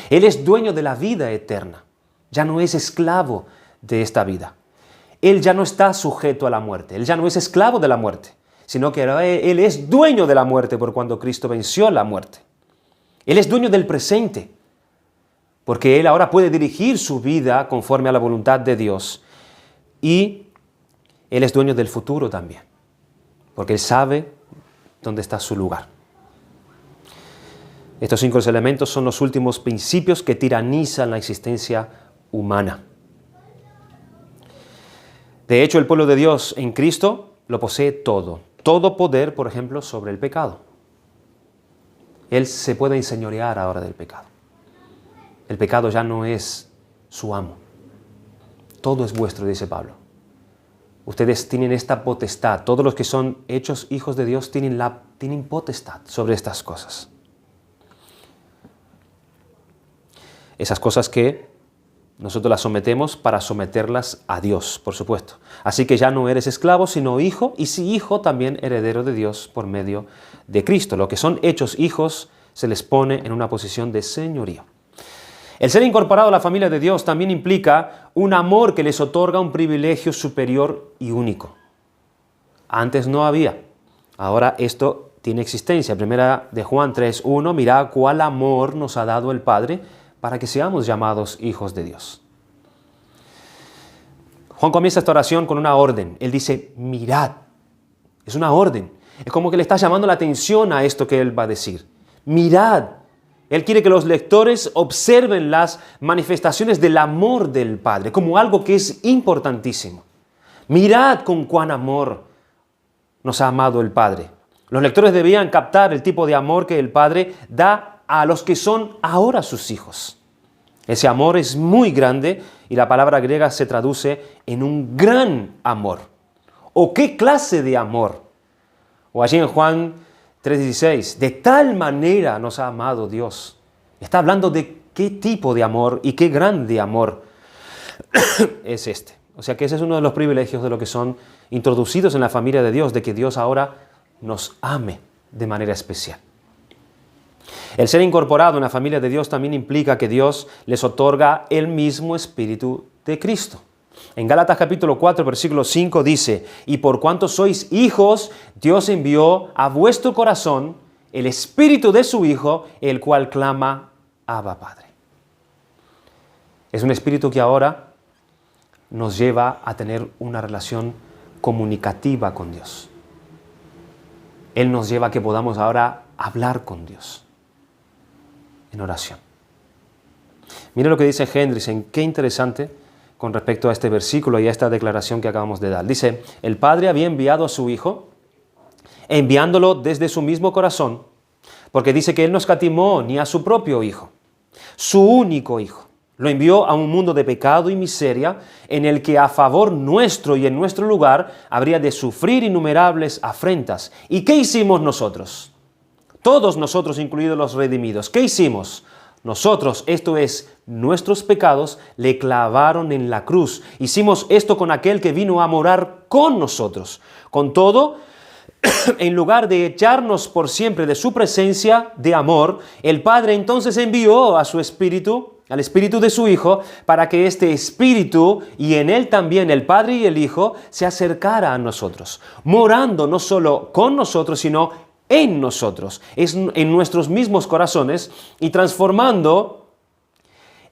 Él es dueño de la vida eterna. Ya no es esclavo de esta vida. Él ya no está sujeto a la muerte. Él ya no es esclavo de la muerte, sino que ahora Él es dueño de la muerte por cuando Cristo venció la muerte. Él es dueño del presente, porque Él ahora puede dirigir su vida conforme a la voluntad de Dios. Y Él es dueño del futuro también, porque Él sabe dónde está su lugar. Estos 5 elementos son los últimos principios que tiranizan la existencia humana. De hecho, el pueblo de Dios en Cristo lo posee todo. Todo poder, por ejemplo, sobre el pecado. Él se puede enseñorear ahora del pecado. El pecado ya no es su amo. Todo es vuestro, dice Pablo. Ustedes tienen esta potestad. Todos los que son hechos hijos de Dios tienen potestad sobre estas cosas. Esas cosas que nosotros las sometemos para someterlas a Dios, por supuesto. Así que ya no eres esclavo, sino hijo, y si hijo, también heredero de Dios por medio de Cristo. Lo que son hechos hijos se les pone en una posición de señorío. El ser incorporado a la familia de Dios también implica un amor que les otorga un privilegio superior y único. Antes no había. Ahora esto tiene existencia. Primera de Juan 3:1, mirad cuál amor nos ha dado el Padre para que seamos llamados hijos de Dios. Juan comienza esta oración con una orden. Él dice, mirad. Es una orden. Es como que le está llamando la atención a esto que él va a decir. Mirad. Él quiere que los lectores observen las manifestaciones del amor del Padre como algo que es importantísimo. Mirad con cuán amor nos ha amado el Padre. Los lectores debían captar el tipo de amor que el Padre da a los que son ahora sus hijos. Ese amor es muy grande y la palabra griega se traduce en un gran amor. ¿O qué clase de amor? O allí en Juan 3:16, de tal manera nos ha amado Dios. Está hablando de qué tipo de amor y qué grande amor es este. O sea que ese es uno de los privilegios de lo que son introducidos en la familia de Dios, de que Dios ahora nos ame de manera especial. El ser incorporado en la familia de Dios también implica que Dios les otorga el mismo Espíritu de Cristo. En Gálatas capítulo 4, versículo 5 dice, y por cuanto sois hijos, Dios envió a vuestro corazón el Espíritu de su Hijo, el cual clama, Abba, Padre. Es un Espíritu que ahora nos lleva a tener una relación comunicativa con Dios. Él nos lleva a que podamos ahora hablar con Dios en oración. Mire lo que dice Hendriksen, qué interesante con respecto a este versículo y a esta declaración que acabamos de dar. Dice, el Padre había enviado a su Hijo, enviándolo desde su mismo corazón, porque dice que Él no escatimó ni a su propio Hijo, su único Hijo. Lo envió a un mundo de pecado y miseria en el que a favor nuestro y en nuestro lugar habría de sufrir innumerables afrentas. ¿Y qué hicimos nosotros? Todos nosotros, incluidos los redimidos. ¿Qué hicimos? Nosotros, esto es, nuestros pecados, le clavaron en la cruz. Hicimos esto con aquel que vino a morar con nosotros. Con todo, en lugar de echarnos por siempre de su presencia de amor, el Padre entonces envió a su Espíritu, al Espíritu de su Hijo, para que este Espíritu, y en él también el Padre y el Hijo, se acercara a nosotros, morando no solo con nosotros, sino en nosotros, en nuestros mismos corazones, y transformando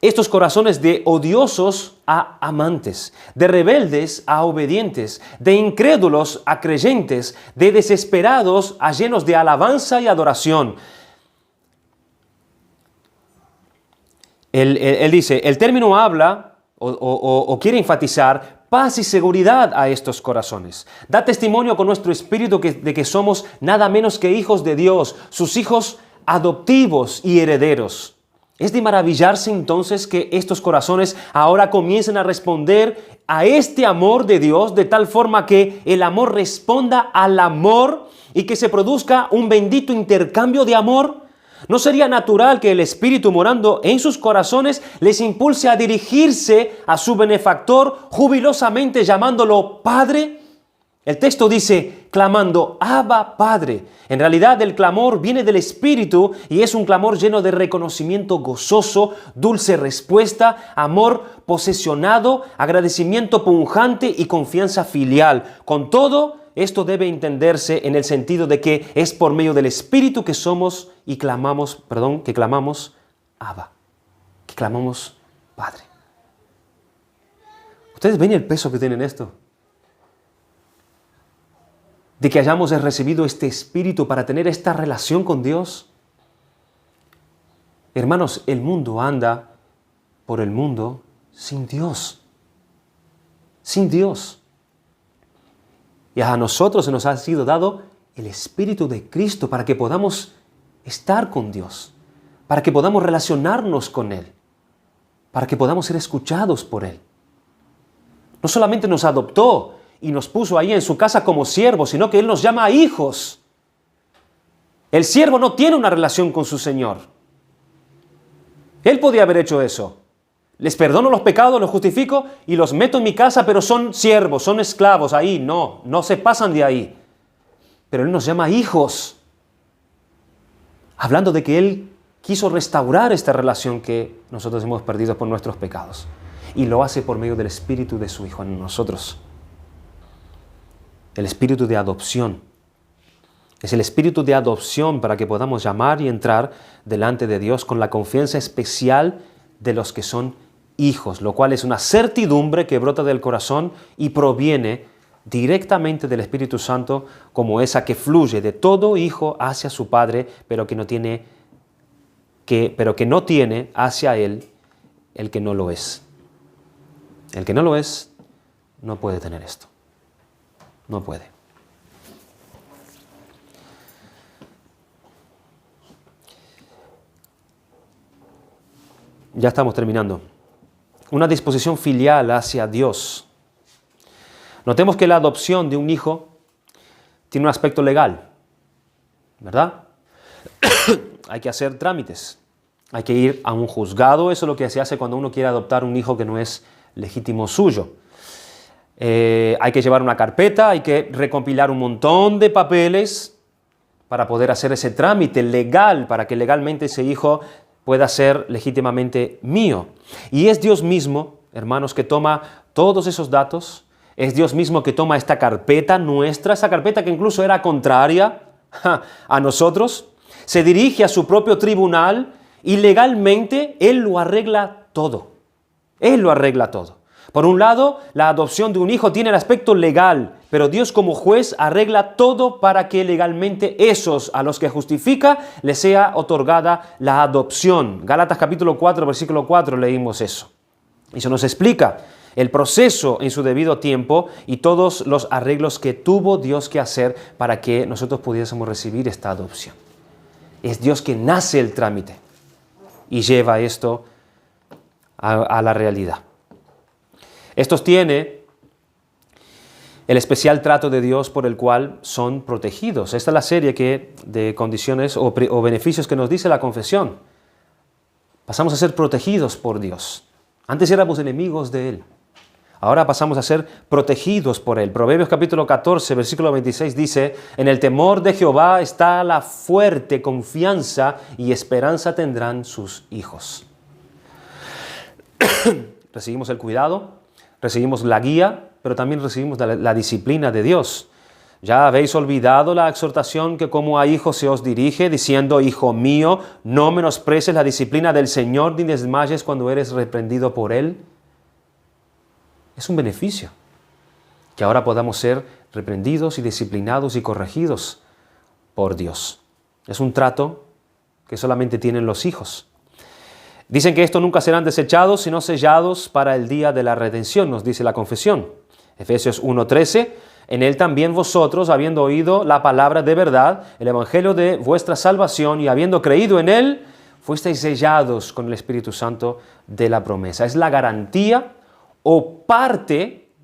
estos corazones de odiosos a amantes, de rebeldes a obedientes, de incrédulos a creyentes, de desesperados a llenos de alabanza y adoración. Él dice, el término habla o quiere enfatizar paz y seguridad a estos corazones. Da testimonio con nuestro espíritu de que somos nada menos que hijos de Dios, sus hijos adoptivos y herederos. Es de maravillarse entonces que estos corazones ahora comiencen a responder a este amor de Dios de tal forma que el amor responda al amor y que se produzca un bendito intercambio de amor. ¿No sería natural que el Espíritu morando en sus corazones les impulse a dirigirse a su benefactor jubilosamente llamándolo Padre? El texto dice, clamando, Abba, Padre. En realidad el clamor viene del Espíritu y es un clamor lleno de reconocimiento gozoso, dulce respuesta, amor posesionado, agradecimiento punjante y confianza filial. Con todo, esto debe entenderse en el sentido de que es por medio del Espíritu que somos y clamamos, que clamamos Abba, que clamamos Padre. ¿Ustedes ven el peso que tiene esto? De que hayamos recibido este Espíritu para tener esta relación con Dios. Hermanos, el mundo anda por el mundo sin Dios. Sin Dios. Y a nosotros se nos ha sido dado el Espíritu de Cristo para que podamos estar con Dios, para que podamos relacionarnos con Él, para que podamos ser escuchados por Él. No solamente nos adoptó y nos puso ahí en su casa como siervos, sino que Él nos llama hijos. El siervo no tiene una relación con su Señor. Él podía haber hecho eso. Les perdono los pecados, los justifico y los meto en mi casa, pero son siervos, son esclavos ahí. No se pasan de ahí. Pero Él nos llama hijos. Hablando de que Él quiso restaurar esta relación que nosotros hemos perdido por nuestros pecados. Y lo hace por medio del Espíritu de su Hijo en nosotros. El espíritu de adopción. Es el espíritu de adopción para que podamos llamar y entrar delante de Dios con la confianza especial de los que son hijos, lo cual es una certidumbre que brota del corazón y proviene directamente del Espíritu Santo, como esa que fluye de todo hijo hacia su Padre, pero que no tiene hacia Él el que no lo es. El que no lo es no puede tener esto. No puede. Ya estamos terminando. Una disposición filial hacia Dios. Notemos que la adopción de un hijo tiene un aspecto legal, ¿verdad? Hay que hacer trámites. Hay que ir a un juzgado. Eso es lo que se hace cuando uno quiere adoptar un hijo que no es legítimo suyo. Hay que llevar una carpeta, hay que recompilar un montón de papeles para poder hacer ese trámite legal, para que legalmente ese hijo pueda ser legítimamente mío. Y es Dios mismo, hermanos, que toma todos esos datos. Es Dios mismo que toma esta carpeta nuestra, esa carpeta que incluso era contraria a nosotros, se dirige a su propio tribunal y legalmente Él lo arregla todo. Él lo arregla todo. Por un lado, la adopción de un hijo tiene el aspecto legal, pero Dios como juez arregla todo para que legalmente esos a los que justifica les sea otorgada la adopción. Gálatas capítulo 4, versículo 4 leímos eso. Eso nos explica el proceso en su debido tiempo y todos los arreglos que tuvo Dios que hacer para que nosotros pudiésemos recibir esta adopción. Es Dios quien nace el trámite y lleva esto a la realidad. Estos tienen el especial trato de Dios por el cual son protegidos. Esta es la serie de condiciones o beneficios que nos dice la confesión. Pasamos a ser protegidos por Dios. Antes éramos enemigos de Él. Ahora pasamos a ser protegidos por Él. Proverbios capítulo 14, versículo 26 dice, en el temor de Jehová está la fuerte confianza y esperanza tendrán sus hijos. Recibimos el cuidado, recibimos la guía, pero también recibimos la disciplina de Dios. Ya habéis olvidado la exhortación que como a hijos se os dirige, diciendo, Hijo mío, no menosprecies la disciplina del Señor, ni desmayes cuando eres reprendido por Él. Es un beneficio que ahora podamos ser reprendidos y disciplinados y corregidos por Dios. Es un trato que solamente tienen los hijos. Dicen que estos nunca serán desechados, sino sellados para el día de la redención, nos dice la confesión. Efesios 1:13, en Él también vosotros, habiendo oído la palabra de verdad, el evangelio de vuestra salvación, y habiendo creído en Él, fuisteis sellados con el Espíritu Santo de la promesa. Es la garantía o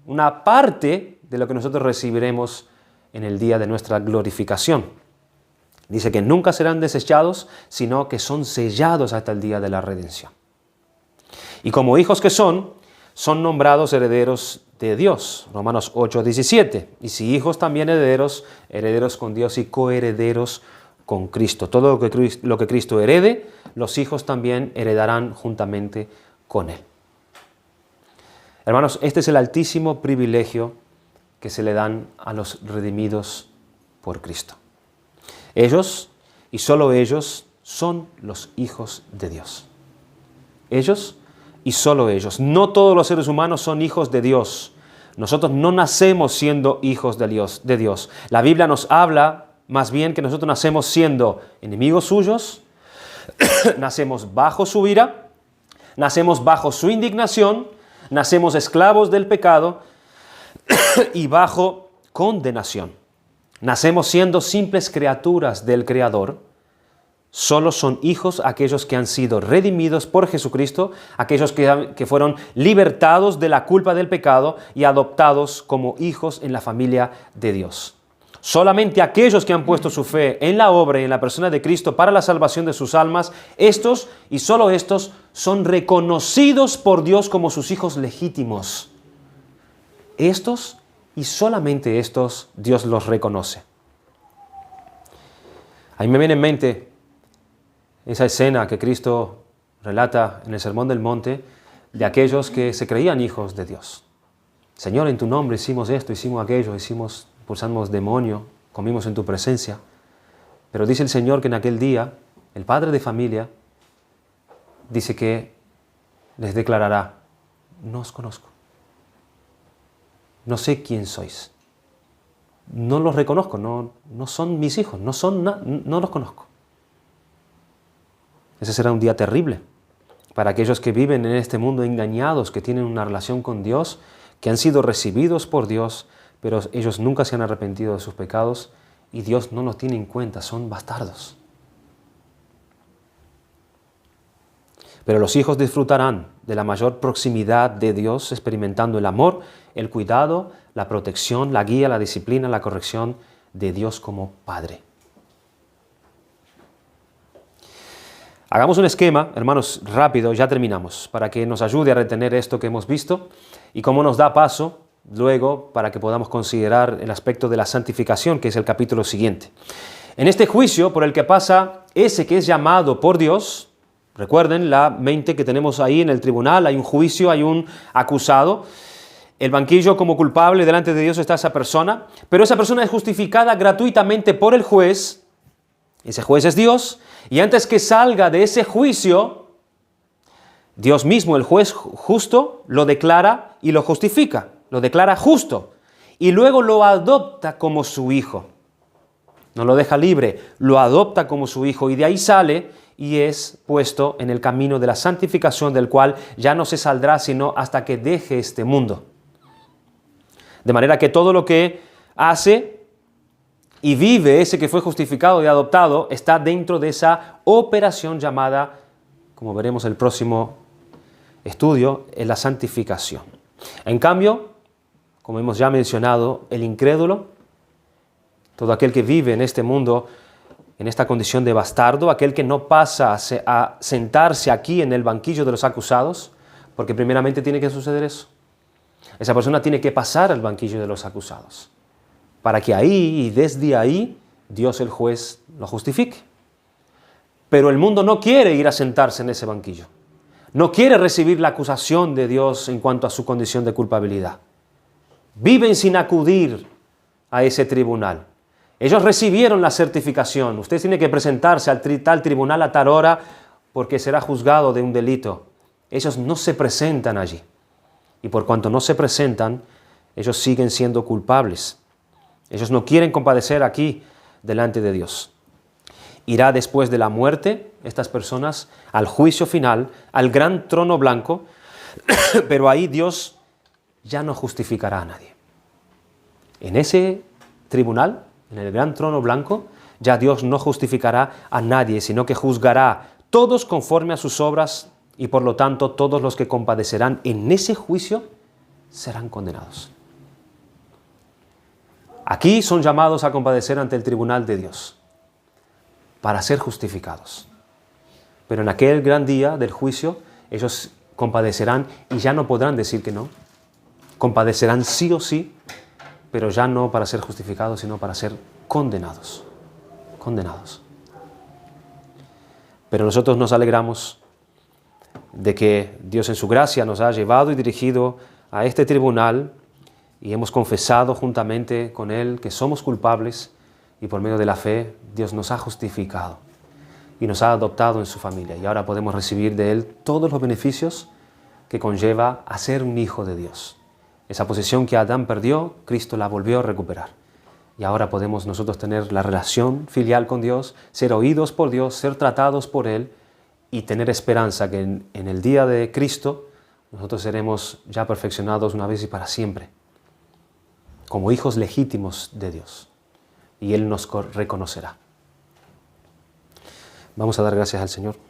una parte de lo que nosotros recibiremos en el día de nuestra glorificación. Dice que nunca serán desechados, sino que son sellados hasta el día de la redención. Y como hijos que son nombrados herederos de Dios. Romanos 8:17. Y si hijos también herederos, herederos con Dios y coherederos con Cristo. Todo lo que Cristo herede, los hijos también heredarán juntamente con Él. Hermanos, este es el altísimo privilegio que se le dan a los redimidos por Cristo. Ellos, y solo ellos, son los hijos de Dios. Ellos y solo ellos. No todos los seres humanos son hijos de Dios. Nosotros no nacemos siendo hijos de Dios. La Biblia nos habla más bien que nosotros nacemos siendo enemigos suyos, nacemos bajo su ira, nacemos bajo su indignación, nacemos esclavos del pecado y bajo condenación. Nacemos siendo simples criaturas del Creador. Solo son hijos aquellos que han sido redimidos por Jesucristo, aquellos que fueron libertados de la culpa del pecado y adoptados como hijos en la familia de Dios. Solamente aquellos que han puesto su fe en la obra y en la persona de Cristo para la salvación de sus almas, estos y solo estos son reconocidos por Dios como sus hijos legítimos. Estos y solamente estos Dios los reconoce. A mí me viene en mente esa escena que Cristo relata en el Sermón del Monte de aquellos que se creían hijos de Dios. Señor, en tu nombre hicimos esto, hicimos aquello, expulsamos demonio, comimos en tu presencia. Pero dice el Señor que en aquel día, el padre de familia dice que les declarará: no os conozco. No sé quién sois. No los reconozco, no son mis hijos, no los conozco. Ese será un día terrible para aquellos que viven en este mundo engañados, que tienen una relación con Dios, que han sido recibidos por Dios, pero ellos nunca se han arrepentido de sus pecados y Dios no los tiene en cuenta, son bastardos. Pero los hijos disfrutarán de la mayor proximidad de Dios, experimentando el amor, el cuidado, la protección, la guía, la disciplina, la corrección de Dios como Padre. Hagamos un esquema, hermanos, rápido, ya terminamos, para que nos ayude a retener esto que hemos visto y cómo nos da paso luego para que podamos considerar el aspecto de la santificación, que es el capítulo siguiente. En este juicio por el que pasa ese que es llamado por Dios, recuerden la mente que tenemos ahí en el tribunal, hay un juicio, hay un acusado, el banquillo como culpable delante de Dios está esa persona, pero esa persona es justificada gratuitamente por el juez, ese juez es Dios, y antes que salga de ese juicio, Dios mismo, el juez justo, lo declara y lo justifica, lo declara justo, y luego lo adopta como su hijo. No lo deja libre, lo adopta como su hijo, y de ahí sale y es puesto en el camino de la santificación, del cual ya no se saldrá sino hasta que deje este mundo. De manera que todo lo que hace y vive ese que fue justificado y adoptado está dentro de esa operación llamada, como veremos en el próximo estudio, en la santificación. En cambio, como hemos ya mencionado, el incrédulo, todo aquel que vive en este mundo en esta condición de bastardo, aquel que no pasa a sentarse aquí en el banquillo de los acusados, porque primeramente tiene que suceder eso. Esa persona tiene que pasar al banquillo de los acusados, para que ahí y desde ahí Dios el juez lo justifique. Pero el mundo no quiere ir a sentarse en ese banquillo. No quiere recibir la acusación de Dios en cuanto a su condición de culpabilidad. Viven sin acudir a ese tribunal. Ellos recibieron la certificación. Usted tiene que presentarse al tal tribunal a tal hora porque será juzgado de un delito. Ellos no se presentan allí. Y por cuanto no se presentan, ellos siguen siendo culpables. Ellos no quieren compadecer aquí delante de Dios. Irá después de la muerte, estas personas, al juicio final, al gran trono blanco, pero ahí Dios ya no justificará a nadie. En ese tribunal, en el gran trono blanco, ya Dios no justificará a nadie, sino que juzgará todos conforme a sus obras y por lo tanto todos los que compadecerán en ese juicio serán condenados. Aquí son llamados a compadecer ante el tribunal de Dios. para ser justificados. Pero en aquel gran día del juicio, ellos compadecerán y ya no podrán decir que no. Compadecerán sí o sí, pero ya no para ser justificados, sino para ser condenados. Condenados. Pero nosotros nos alegramos de que Dios en su gracia nos ha llevado y dirigido a este tribunal y hemos confesado juntamente con Él que somos culpables y por medio de la fe Dios nos ha justificado y nos ha adoptado en su familia y ahora podemos recibir de Él todos los beneficios que conlleva a ser un hijo de Dios. Esa posición que Adán perdió, Cristo la volvió a recuperar. Y ahora podemos nosotros tener la relación filial con Dios, ser oídos por Dios, ser tratados por Él y tener esperanza que en el día de Cristo nosotros seremos ya perfeccionados una vez y para siempre, como hijos legítimos de Dios. Y Él nos reconocerá. Vamos a dar gracias al Señor.